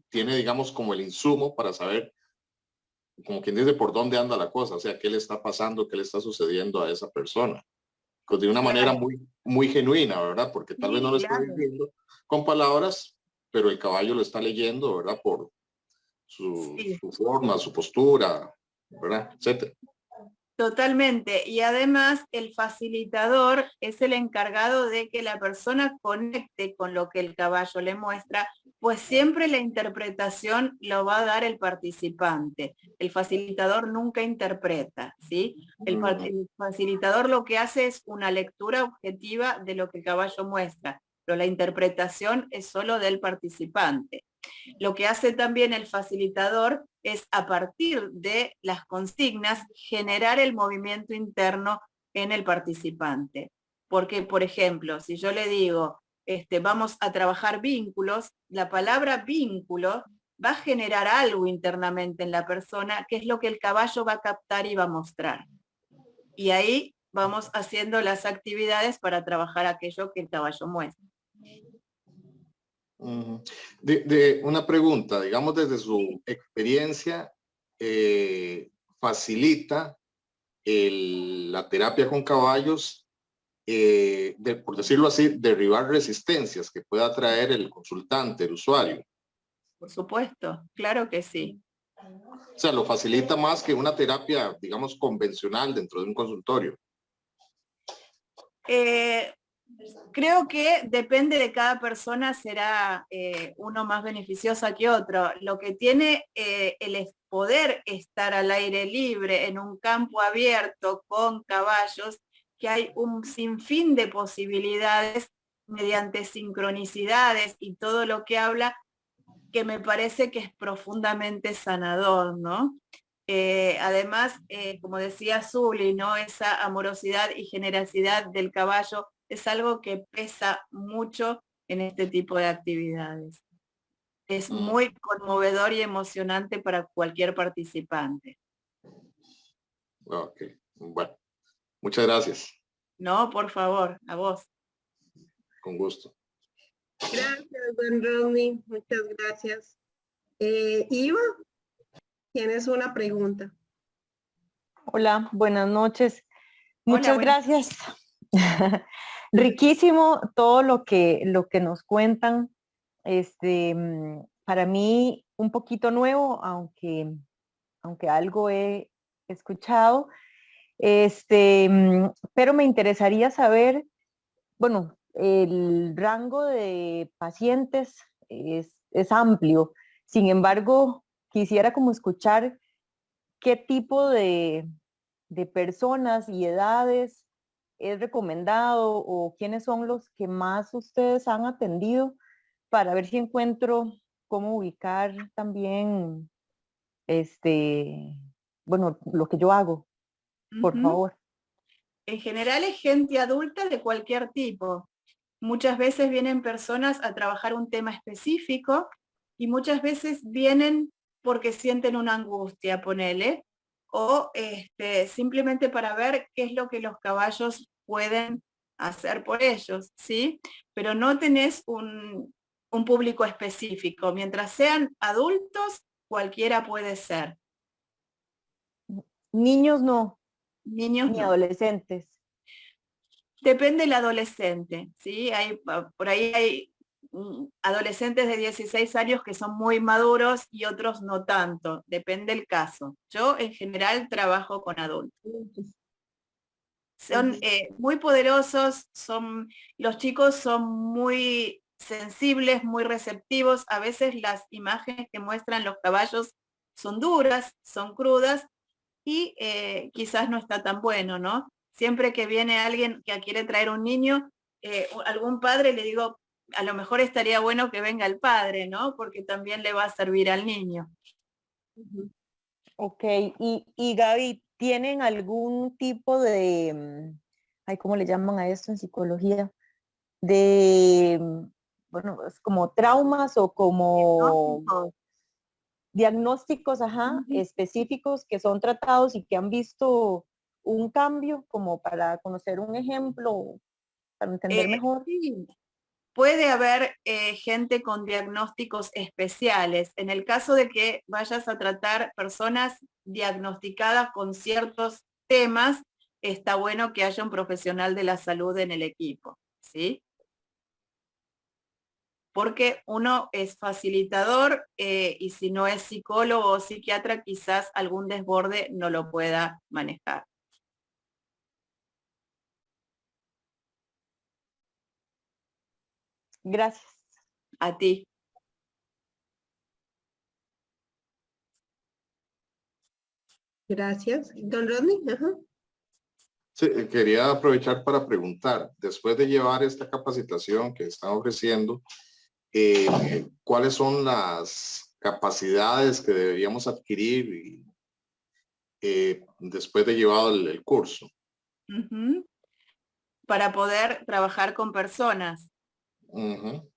tiene, digamos, como el insumo para saber, como quien dice, por dónde anda la cosa, o sea, qué le está pasando, qué le está sucediendo a esa persona. Pues de una manera muy genuina, ¿verdad? Porque tal vez no lo está diciendo con palabras, pero el caballo lo está leyendo, ¿verdad? Por su forma, su postura, ¿verdad? Etcétera. Totalmente. Y además el facilitador es el encargado de que la persona conecte con lo que el caballo le muestra, pues siempre la interpretación lo va a dar el participante. El facilitador nunca interpreta, ¿sí? El facilitador lo que hace es una lectura objetiva de lo que el caballo muestra, pero la interpretación es solo del participante. Lo que hace también el facilitador es, a partir de las consignas, generar el movimiento interno en el participante. Porque, por ejemplo, si yo le digo, vamos a trabajar vínculos, la palabra vínculo va a generar algo internamente en la persona, que es lo que el caballo va a captar y va a mostrar. Y ahí vamos haciendo las actividades para trabajar aquello que el caballo muestra. Una pregunta, digamos, desde su experiencia, ¿facilita la terapia con caballos, por decirlo así, derribar resistencias que pueda traer el consultante, el usuario? Por supuesto, claro que sí. O sea, lo facilita más que una terapia, digamos, convencional dentro de un consultorio. Creo que depende de cada persona, será uno más beneficioso que otro. Lo que tiene el poder estar al aire libre en un campo abierto con caballos, que hay un sinfín de posibilidades mediante sincronicidades y todo lo que habla, que me parece que es profundamente sanador, ¿no? Además, como decía Zuli, ¿no? Esa amorosidad y generosidad del caballo es algo que pesa mucho en este tipo de actividades. Es muy conmovedor y emocionante para cualquier participante. Ok, bueno, muchas gracias. No, por favor, a vos. Con gusto. Gracias, don Rodney. Muchas gracias. Iva, tienes una pregunta. Hola, buenas noches. Muchas Hola, gracias. Riquísimo todo lo que nos cuentan. Para mí un poquito nuevo, aunque algo he escuchado. Pero me interesaría saber, bueno, el rango de pacientes es amplio. Sin embargo, quisiera como escuchar qué tipo de personas y edades es recomendado o quiénes son los que más ustedes han atendido para ver si encuentro cómo ubicar también bueno, lo que yo hago, por favor. En general es gente adulta de cualquier tipo. Muchas veces vienen personas a trabajar un tema específico y muchas veces vienen porque sienten una angustia, ponele, o simplemente para ver qué es lo que los caballos pueden hacer por ellos, ¿sí? Pero no tenés un público específico. Mientras sean adultos, cualquiera puede ser. Niños no, Niños ni no. adolescentes. Depende del adolescente, ¿sí? Por ahí hay adolescentes de 16 años que son muy maduros y otros no tanto, depende del caso. Yo en general trabajo con adultos. Son muy poderosos, los chicos son muy sensibles, muy receptivos. A veces las imágenes que muestran los caballos son duras, son crudas y quizás no está tan bueno, ¿no? Siempre que viene alguien que quiere traer un niño, algún padre, le digo, a lo mejor estaría bueno que venga el padre, ¿no? Porque también le va a servir al niño. Ok, y Gaby, ¿tienen algún tipo de, ¿cómo le llaman a esto en psicología? De, bueno, es como traumas o como diagnósticos, específicos que son tratados y que han visto un cambio, como para conocer un ejemplo, para entender mejor? Sí. Puede haber gente con diagnósticos especiales. En el caso de que vayas a tratar personas diagnosticadas con ciertos temas, está bueno que haya un profesional de la salud en el equipo, ¿sí? Porque uno es facilitador y si no es psicólogo o psiquiatra, quizás algún desborde no lo pueda manejar. Gracias. A ti. Gracias. Don Rodney. Ajá. Sí, quería aprovechar para preguntar, después de llevar esta capacitación que están ofreciendo, ¿cuáles son las capacidades que deberíamos adquirir después de llevado el curso? Ujú. Para poder trabajar con personas. Ujú.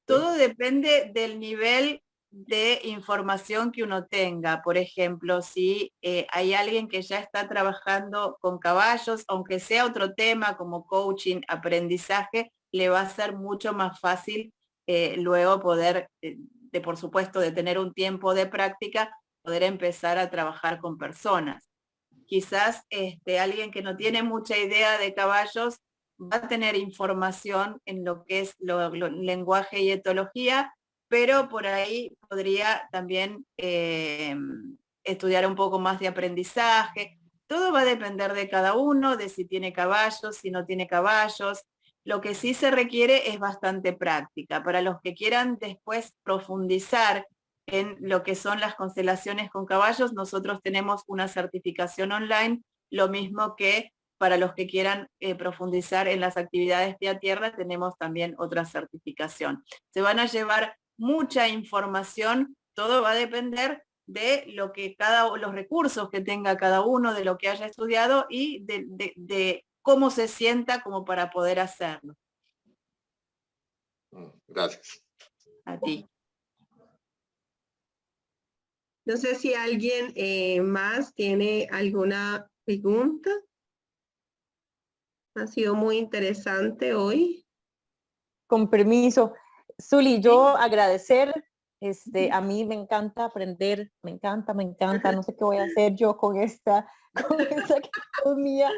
Todo depende del nivel de información que uno tenga. Por ejemplo, si hay alguien que ya está trabajando con caballos, aunque sea otro tema como coaching, aprendizaje, le va a ser mucho más fácil luego poder, por supuesto, de tener un tiempo de práctica, poder empezar a trabajar con personas. Quizás alguien que no tiene mucha idea de caballos va a tener información en lo que es lenguaje y etología, pero por ahí podría también estudiar un poco más de aprendizaje. Todo va a depender de cada uno, de si tiene caballos, si no tiene caballos. Lo que sí se requiere es bastante práctica. Para los que quieran después profundizar en lo que son las constelaciones con caballos, nosotros tenemos una certificación online, lo mismo que para los que quieran profundizar en las actividades pie a tierra, tenemos también otra certificación. Se van a llevar mucha información, todo va a depender de lo que los recursos que tenga cada uno, de lo que haya estudiado y de cómo se sienta como para poder hacerlo. Gracias. A ti. No sé si alguien más tiene alguna pregunta. Ha sido muy interesante hoy. Con permiso. Zuli, yo agradecer, a mí me encanta aprender, me encanta, no sé qué voy a hacer yo con esta actitud mía.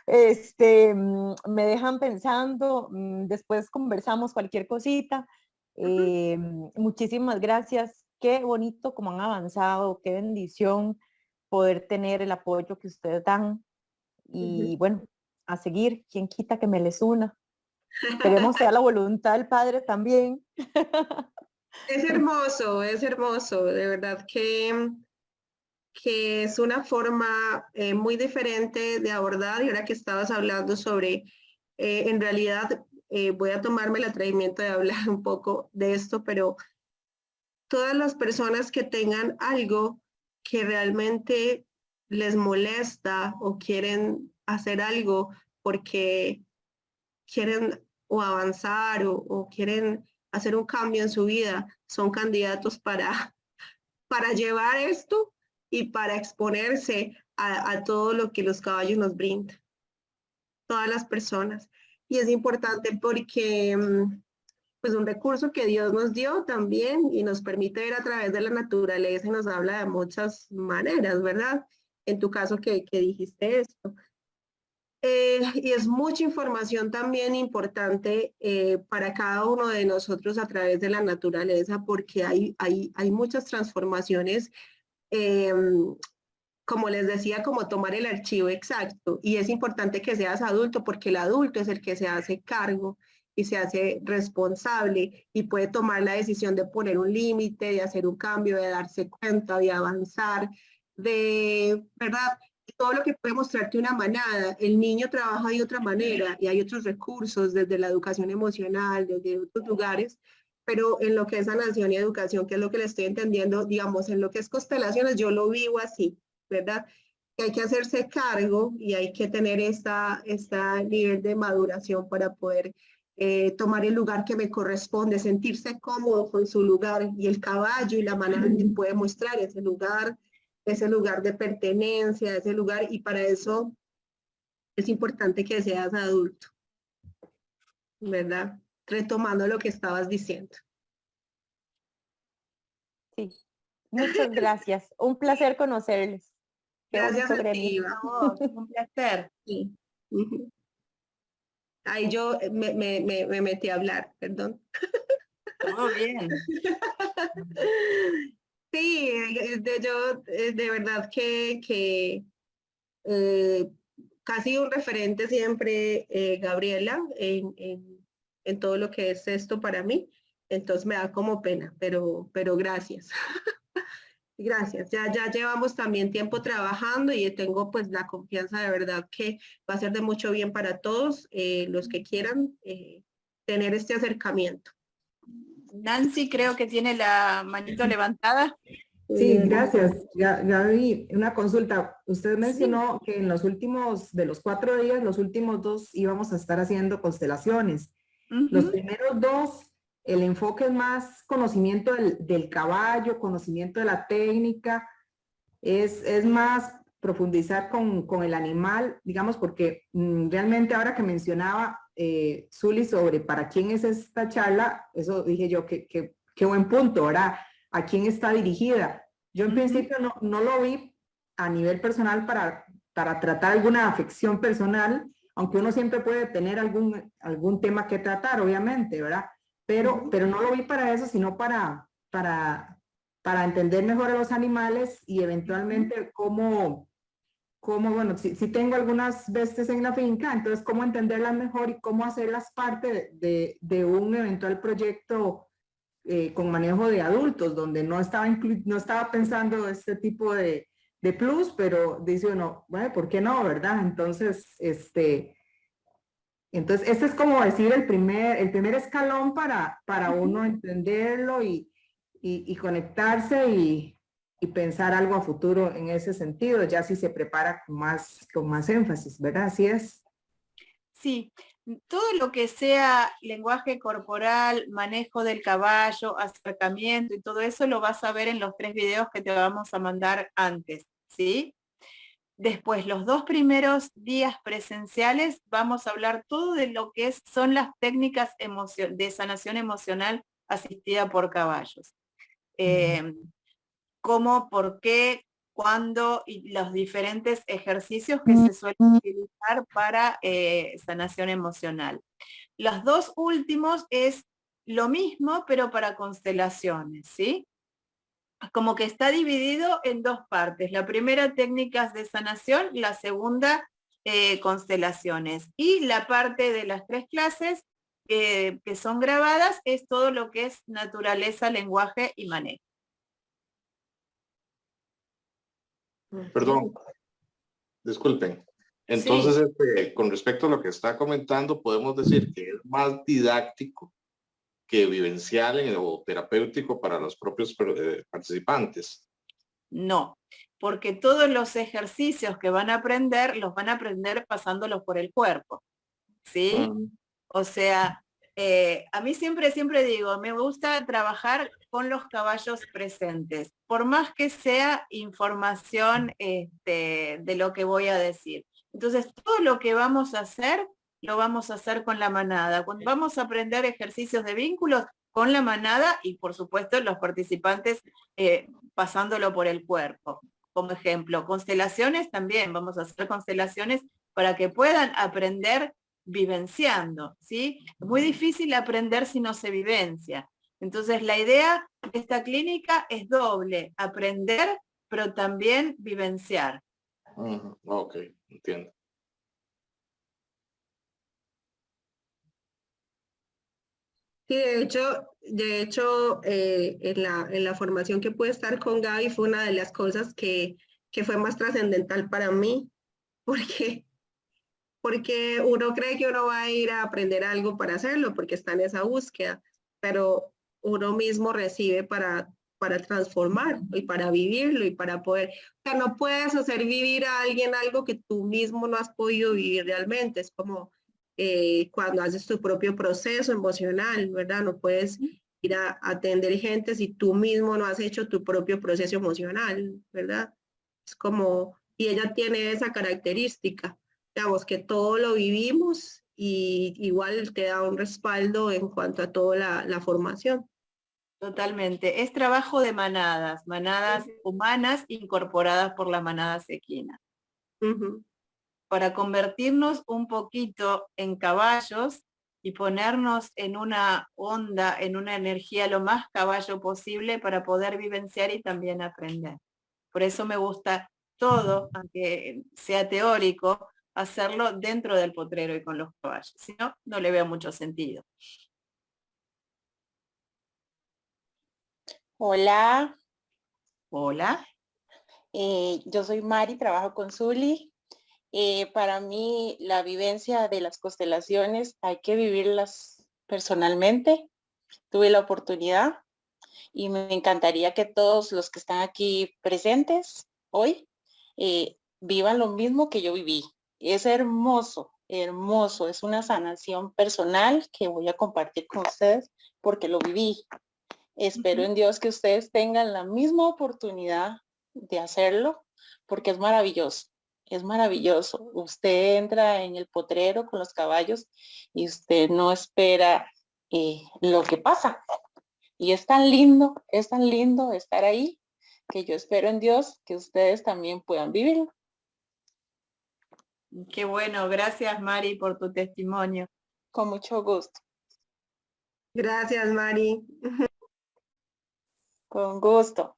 Me dejan pensando, después conversamos cualquier cosita. Muchísimas gracias, qué bonito como han avanzado, qué bendición poder tener el apoyo que ustedes dan y bueno, a seguir, quien quita que me les una. Esperemos sea la voluntad del Padre también. Es hermoso, de verdad que es una forma muy diferente de abordar, y ahora que estabas hablando sobre, en realidad voy a tomarme el atrevimiento de hablar un poco de esto, pero todas las personas que tengan algo que realmente les molesta o quieren hacer algo porque quieren o avanzar o quieren hacer un cambio en su vida, son candidatos para llevar esto y para exponerse a todo lo que los caballos nos brindan, todas las personas. Y es importante porque pues un recurso que Dios nos dio también y nos permite ver a través de la naturaleza y nos habla de muchas maneras, ¿verdad? En tu caso que dijiste esto. Y es mucha información también importante para cada uno de nosotros a través de la naturaleza, porque hay muchas transformaciones, como les decía, como tomar el archivo exacto. Y es importante que seas adulto, porque el adulto es el que se hace cargo y se hace responsable y puede tomar la decisión de poner un límite, de hacer un cambio, de darse cuenta, de avanzar, ¿verdad? Todo lo que puede mostrarte una manada. El niño trabaja de otra manera y hay otros recursos desde la educación emocional, desde otros lugares, pero en lo que es sanación y educación, que es lo que le estoy entendiendo, digamos, en lo que es constelaciones, yo lo vivo así, ¿verdad? Que hay que hacerse cargo y hay que tener esta nivel de maduración para poder tomar el lugar que me corresponde, sentirse cómodo con su lugar, y el caballo y la manada que puede mostrar ese lugar de pertenencia, ese lugar, y para eso es importante que seas adulto, ¿verdad? Retomando lo que estabas diciendo. Sí, muchas gracias. Un placer conocerles. Qué Gracias bonito a ti, gremio. Iván. Un placer. Sí. Ahí yo me metí a hablar, perdón. Todo bien. Sí, yo de verdad que casi un referente siempre, Gabriela, en en todo lo que es esto para mí. Entonces me da como pena, pero gracias. Gracias. Ya llevamos también tiempo trabajando y tengo pues la confianza de verdad que va a ser de mucho bien para todos los que quieran tener este acercamiento. Nancy creo que tiene la manito levantada. Sí, gracias. Gaby, una consulta. Usted mencionó que en los últimos, de los 4 días, los últimos 2 íbamos a estar haciendo constelaciones. Los primeros 2, el enfoque es más conocimiento del caballo, conocimiento de la técnica, es más profundizar con el animal, digamos, porque realmente ahora que mencionaba Zuli sobre para quién es esta charla, eso dije yo, qué buen punto, ¿verdad? ¿A quién está dirigida? Yo en principio no lo vi a nivel personal para tratar alguna afección personal, aunque uno siempre puede tener algún tema que tratar, obviamente, ¿verdad? Pero no lo vi para eso, sino para entender mejor a los animales y eventualmente cómo bueno, si tengo algunas bestias en la finca, entonces cómo entenderlas mejor y cómo hacerlas parte de un eventual proyecto con manejo de adultos, donde no estaba pensando este tipo de plus, pero dice uno, bueno, ¿por qué no, verdad? Entonces, este es como decir el primer escalón para uno entenderlo y conectarse y pensar algo a futuro en ese sentido, ya si se prepara con más énfasis, ¿verdad? Así es. Sí, todo lo que sea lenguaje corporal, manejo del caballo, acercamiento y todo eso lo vas a ver en los 3 videos que te vamos a mandar antes, ¿sí? Después, los 2 primeros días presenciales, vamos a hablar todo de lo que son las técnicas de sanación emocional asistida por caballos. Cómo, por qué, cuándo y los diferentes ejercicios que se suelen utilizar para sanación emocional. Los 2 últimos es lo mismo, pero para constelaciones, ¿sí? Como que está dividido en 2 partes. La primera, técnicas de sanación, la segunda, constelaciones. Y la parte de las 3 clases que son grabadas es todo lo que es naturaleza, lenguaje y manejo. Perdón, disculpen. Entonces, con respecto a lo que está comentando, podemos decir que es más didáctico que vivencial o terapéutico para los propios participantes. No, porque todos los ejercicios que van a aprender, los van a aprender pasándolos por el cuerpo, ¿sí? O sea, a mí siempre digo, me gusta trabajar con los caballos presentes, por más que sea información de lo que voy a decir. Entonces, todo lo que vamos a hacer, lo vamos a hacer con la manada. Cuando vamos a aprender ejercicios de vínculos, con la manada y, por supuesto, los participantes pasándolo por el cuerpo. Como ejemplo, constelaciones también, vamos a hacer constelaciones para que puedan aprender vivenciando, ¿sí? Es muy difícil aprender si no se vivencia. Entonces, la idea de esta clínica es doble, aprender, pero también vivenciar. Ok, entiendo. Sí, de hecho en la formación que pude estar con Gaby fue una de las cosas que fue más trascendental para mí, porque uno cree que uno va a ir a aprender algo para hacerlo, porque está en esa búsqueda, pero uno mismo recibe para transformar y para vivirlo y para poder, o sea, no puedes hacer vivir a alguien algo que tú mismo no has podido vivir realmente, es como cuando haces tu propio proceso emocional, ¿verdad? No puedes ir a atender gente si tú mismo no has hecho tu propio proceso emocional, ¿verdad? Es como, y ella tiene esa característica, digamos que todo lo vivimos y igual te da un respaldo en cuanto a toda la formación. Totalmente. Es trabajo de manadas, manadas humanas incorporadas por las manadas equinas. Para convertirnos un poquito en caballos y ponernos en una onda, en una energía lo más caballo posible para poder vivenciar y también aprender. Por eso me gusta todo, aunque sea teórico, hacerlo dentro del potrero y con los caballos. Si no, no le veo mucho sentido. Hola, Hola. yo soy Mari, trabajo con Zuli. Para mí la vivencia de las constelaciones hay que vivirlas personalmente. Tuve la oportunidad y me encantaría que todos los que están aquí presentes hoy vivan lo mismo que yo viví. Es hermoso, hermoso. Es una sanación personal que voy a compartir con ustedes porque lo viví. Espero en Dios que ustedes tengan la misma oportunidad de hacerlo, porque es maravilloso, es maravilloso. Usted entra en el potrero con los caballos y usted no espera lo que pasa. Y es tan lindo estar ahí, que yo espero en Dios que ustedes también puedan vivirlo. Qué bueno, gracias Mari por tu testimonio. Con mucho gusto. Gracias, Mari. Con gusto.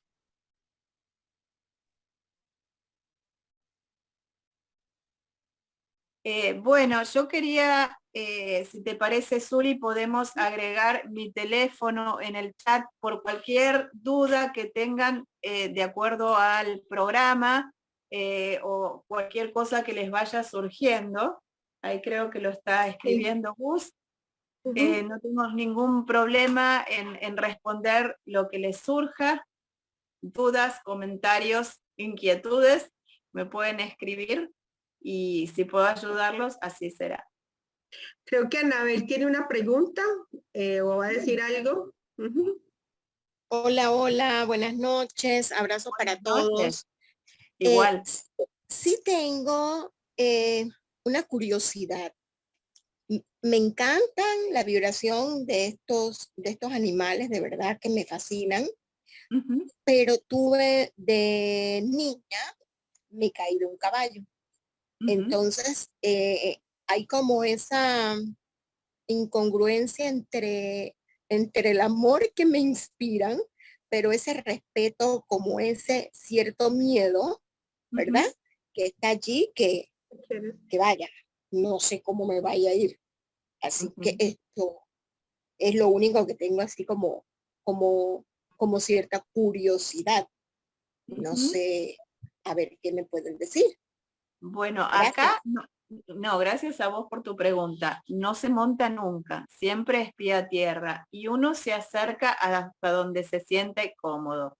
Bueno, yo quería, si te parece, Zuli, podemos agregar mi teléfono en el chat por cualquier duda que tengan de acuerdo al programa o cualquier cosa que les vaya surgiendo. Ahí creo que lo está escribiendo Gus. No tengo ningún problema en responder lo que les surja. Dudas, comentarios, inquietudes, me pueden escribir. Y si puedo ayudarlos, así será. Creo que Anabel tiene una pregunta o va a decir algo. Hola, hola, buenas noches, abrazo para todos. Igual. Sí tengo una curiosidad. Me encantan la vibración de estos animales, de verdad que me fascinan, pero tuve de niña, me caí de un caballo. Entonces, hay como esa incongruencia entre el amor que me inspiran, pero ese respeto, como ese cierto miedo, ¿verdad? Que está allí, que vaya, no sé cómo me vaya a ir. Así que esto es lo único que tengo así como cierta curiosidad. No sé, a ver qué me pueden decir. Bueno, Gracias. acá, no, gracias a vos por tu pregunta. No se monta nunca, siempre es pie a tierra y uno se acerca hasta donde se siente cómodo.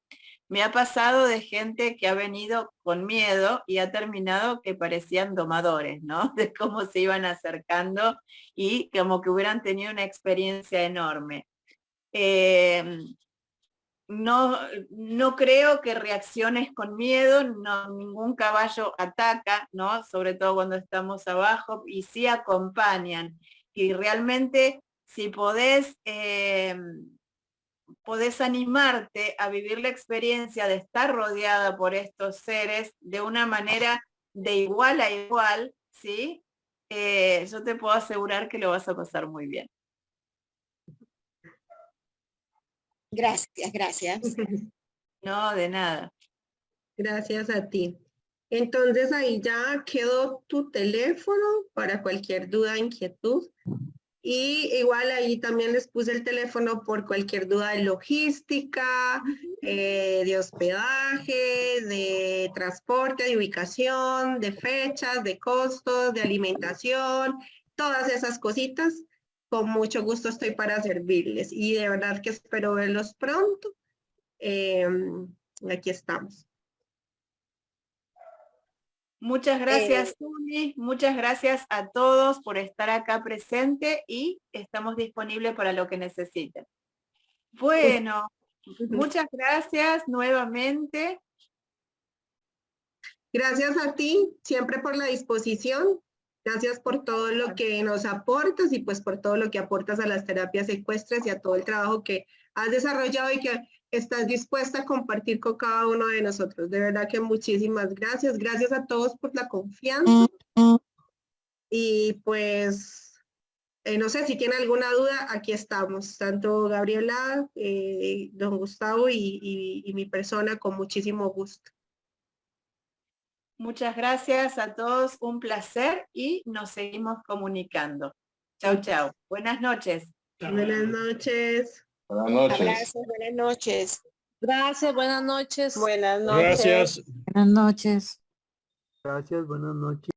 Me ha pasado de gente que ha venido con miedo y ha terminado que parecían domadores, ¿no? De cómo se iban acercando y como que hubieran tenido una experiencia enorme. No creo que reacciones con miedo, no, ningún caballo ataca, ¿no? Sobre todo cuando estamos abajo, y sí acompañan. Y realmente, si podés animarte a vivir la experiencia de estar rodeada por estos seres de una manera de igual a igual, ¿sí? Yo te puedo asegurar que lo vas a pasar muy bien. Gracias, gracias. No, de nada. Gracias a ti. Entonces ahí ya quedó tu teléfono para cualquier duda, inquietud. Y igual ahí también les puse el teléfono por cualquier duda de logística, de hospedaje, de transporte, de ubicación, de fechas, de costos, de alimentación, todas esas cositas. Con mucho gusto estoy para servirles y de verdad que espero verlos pronto. Aquí estamos. Muchas gracias, Zuli. Muchas gracias a todos por estar acá presente y estamos disponibles para lo que necesiten. Bueno, muchas gracias nuevamente. Gracias a ti, siempre por la disposición. Gracias por todo lo que nos aportas y pues por todo lo que aportas a las terapias ecuestres y a todo el trabajo que has desarrollado y que estás dispuesta a compartir con cada uno de nosotros. De verdad que muchísimas gracias. Gracias a todos por la confianza. Y pues, no sé si tienen alguna duda, aquí estamos. Tanto Gabriela, don Gustavo y mi persona con muchísimo gusto. Muchas gracias a todos, un placer y nos seguimos comunicando. Chau, chau. Buenas noches. Buenas noches. Buenas noches. Abrazos, buenas noches. Gracias, buenas noches. Buenas noches. Gracias. Buenas noches. Gracias, buenas noches.